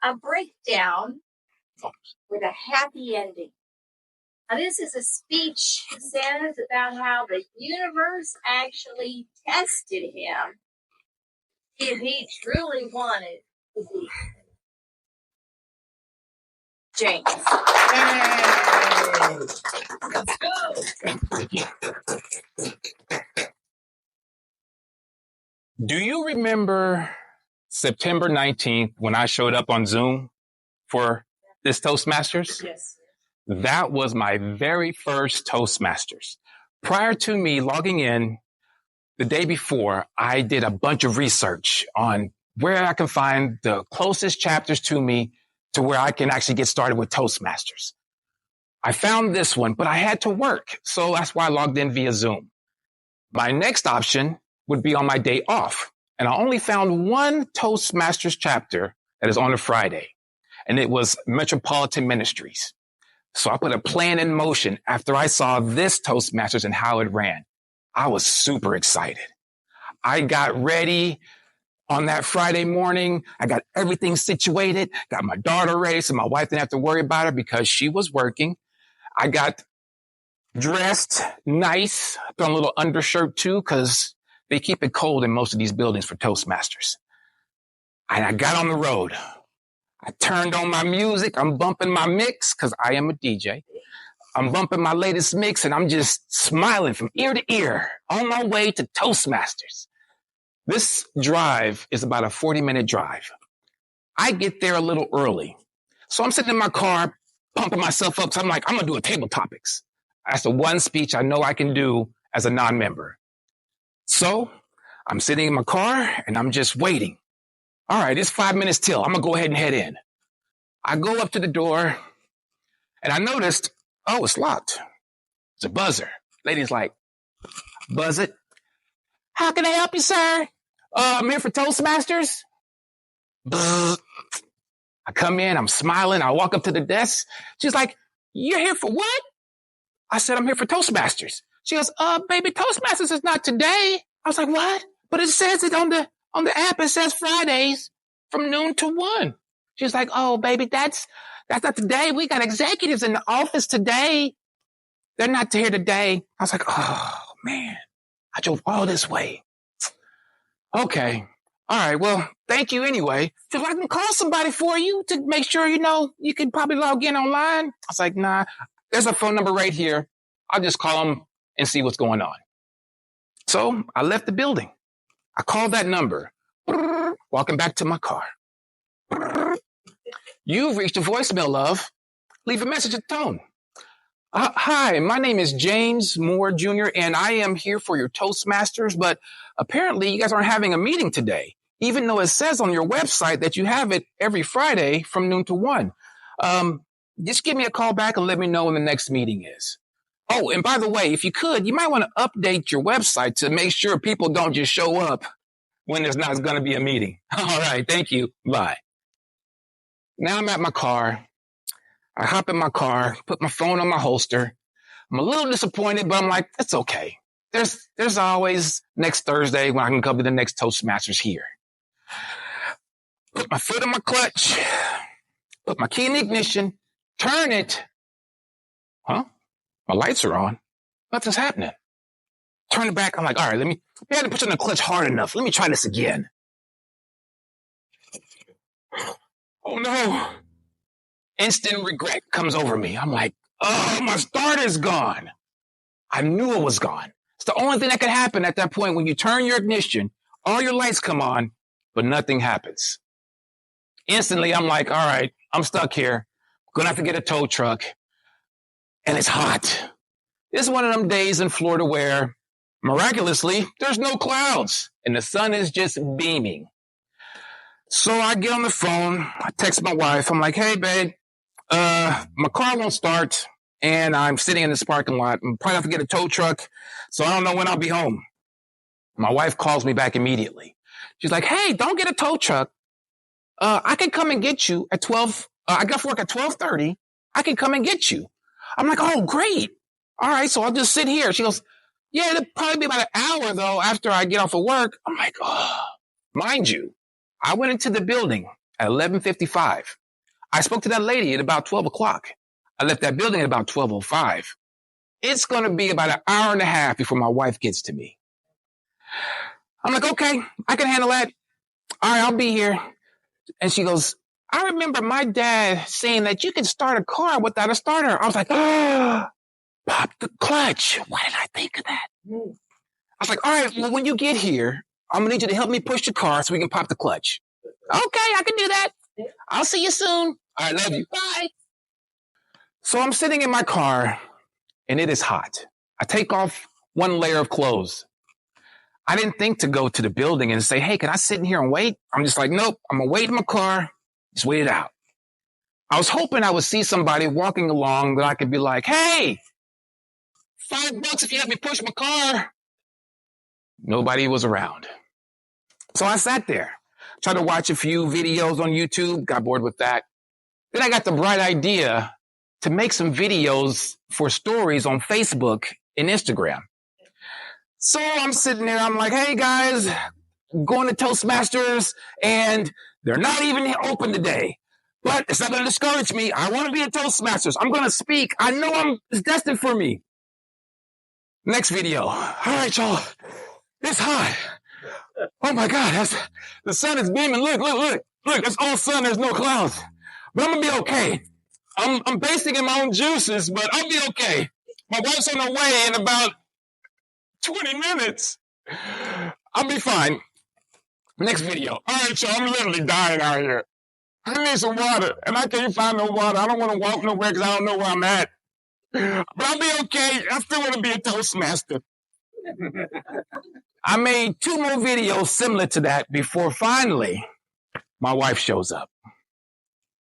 a breakdown with a happy ending. Now, this is a speech says about how the universe actually tested him if he truly wanted to be James. Hey! Let's go. Do you remember September 19th when I showed up on Zoom for this Toastmasters? Yes. That was my very first Toastmasters. Prior to me logging in the day before, I did a bunch of research on where I can find the closest chapters to me to where I can actually get started with Toastmasters. I found this one, but I had to work. So that's why I logged in via Zoom. My next option would be on my day off. And I only found one Toastmasters chapter that is on a Friday. And it was Metropolitan Ministries. So I put a plan in motion after I saw this Toastmasters and how it ran. I was super excited. I got ready on that Friday morning. I got everything situated, got my daughter ready so my wife didn't have to worry about her because she was working. I got dressed nice, put on a little undershirt too, because they keep it cold in most of these buildings for Toastmasters. And I got on the road. I turned on my music. I'm bumping my mix because I am a DJ. I'm bumping my latest mix and I'm just smiling from ear to ear on my way to Toastmasters. This drive is about a 40-minute drive. I get there a little early. So I'm sitting in my car, pumping myself up. So I'm like, I'm going to do a table topics. That's the one speech I know I can do as a non-member. So I'm sitting in my car and I'm just waiting. All right, it's 5 minutes till. I'm going to go ahead and head in. I go up to the door and I noticed, oh, it's locked. It's a buzzer. Lady's like, buzz it. How can I help you, sir? I'm here for Toastmasters. I come in, I'm smiling. I walk up to the desk. She's like, you're here for what? I said, I'm here for Toastmasters. She goes, baby, Toastmasters is not today. I was like, what? But it says it on the app. It says Fridays from noon to 1. She's like, oh, baby, that's not today. We got executives in the office today. They're not here today. I was like, oh, man, I drove all this way. Okay. All right. Well, thank you anyway. If I can call somebody for you to make sure, you can probably log in online. I was like, nah, there's a phone number right here. I'll just call them and see what's going on. So I left the building. I called that number. Walking back to my car. You've reached a voicemail of, leave a message at the tone. Hi, my name is James Moore Jr., and I am here for your Toastmasters, but apparently you guys aren't having a meeting today, even though it says on your website that you have it every Friday from noon to 1. Just give me a call back and let me know when the next meeting is. Oh, and by the way, if you could, you might want to update your website to make sure people don't just show up when there's not going to be a meeting. All right, thank you. Bye. Now I'm at my car. I hop in my car, put my phone on my holster. I'm a little disappointed, but I'm like, that's okay. There's always next Thursday when I can come to the next Toastmasters here. Put my foot in my clutch, put my key in the ignition, turn it. Huh? My lights are on. Nothing's happening. Turn it back. I'm like, all right, I hadn't put in the clutch hard enough. Let me try this again. Oh no. Instant regret comes over me. I'm like, oh, my starter's gone. I knew it was gone. It's the only thing that could happen at that point when you turn your ignition, all your lights come on, but nothing happens. Instantly, I'm like, all right, I'm stuck here. Gonna have to get a tow truck. And it's hot. This is one of them days in Florida where, miraculously, there's no clouds and the sun is just beaming. So I get on the phone. I text my wife. I'm like, hey, babe. My car won't start, and I'm sitting in this parking lot. I'm probably have to get a tow truck, so I don't know when I'll be home. My wife calls me back immediately. She's like, hey, don't get a tow truck. I can come and get you at 12. I got to work at 12:30. I can come and get you. I'm like, oh, great. All right, so I'll just sit here. She goes, yeah, it'll probably be about an hour, though, after I get off of work. I'm like, oh, mind you, I went into the building at 11:55. I spoke to that lady at about 12 o'clock. I left that building at about 12:05. It's going to be about an hour and a half before my wife gets to me. I'm like, okay, I can handle that. All right, I'll be here. And she goes, I remember my dad saying that you can start a car without a starter. I was like, oh, pop the clutch. Why did I think of that? I was like, all right, well, when you get here, I'm going to need you to help me push the car so we can pop the clutch. Okay, I can do that. I'll see you soon. I love you. Bye. So I'm sitting in my car, and it is hot. I take off one layer of clothes. I didn't think to go to the building and say, hey, can I sit in here and wait? I'm just like, nope, I'm going to wait in my car. Just wait it out. I was hoping I would see somebody walking along that I could be like, hey, $5 if you help me push my car. Nobody was around. So I sat there, tried to watch a few videos on YouTube, got bored with that. Then I got the bright idea to make some videos for stories on Facebook and Instagram. So I'm sitting there, I'm like, hey guys, going to Toastmasters, and they're not even open today. But it's not going to discourage me. I want to be a Toastmasters. I'm going to speak. I know it's destined for me. Next video. All right, y'all. It's hot. Oh my God, the sun is beaming. Look, it's all sun. There's no clouds. But I'm going to be okay. I'm basting in my own juices, but I'll be okay. My wife's on her way in about 20 minutes. I'll be fine. Next video. All right, y'all, I'm literally dying out here. I need some water, and I can't find no water. I don't want to walk nowhere because I don't know where I'm at. But I'll be okay. I still want to be a Toastmaster. I made 2 more videos similar to that before finally my wife shows up.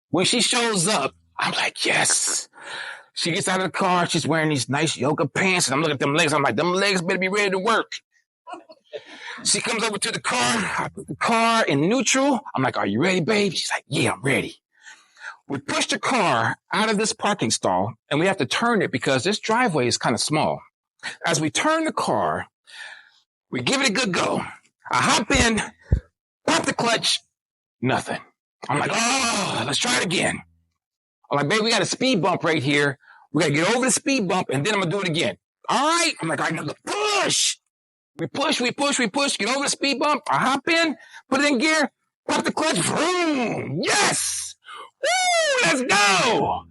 When she shows up, I'm like, yes. She gets out of the car. She's wearing these nice yoga pants, and I'm looking at them legs. I'm like, them legs better be ready to work. She comes over to the car. I put the car in neutral. I'm like, are you ready, babe? She's like, yeah, I'm ready. We push the car out of this parking stall, and we have to turn it because this driveway is kind of small. As we turn the car, we give it a good go. I hop in, pop the clutch, nothing. I'm like, oh, let's try it again. I'm like, babe, we got a speed bump right here. We got to get over the speed bump, and then I'm going to do it again. All right. I'm like, all right, now push. We push, get over the speed bump. I hop in, put it in gear, pop the clutch, vroom. Yes! Woo, let's go!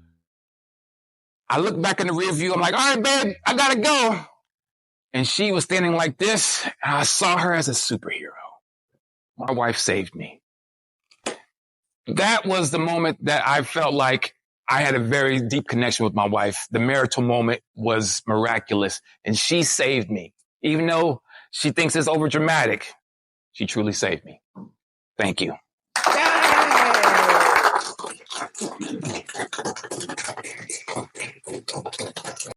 I look back in the rear view. I'm like, all right, babe, I gotta go. And she was standing like this, and I saw her as a superhero. My wife saved me. That was the moment that I felt like I had a very deep connection with my wife. The marital moment was miraculous, and she saved me. Even though she thinks it's over dramatic, she truly saved me. Thank you.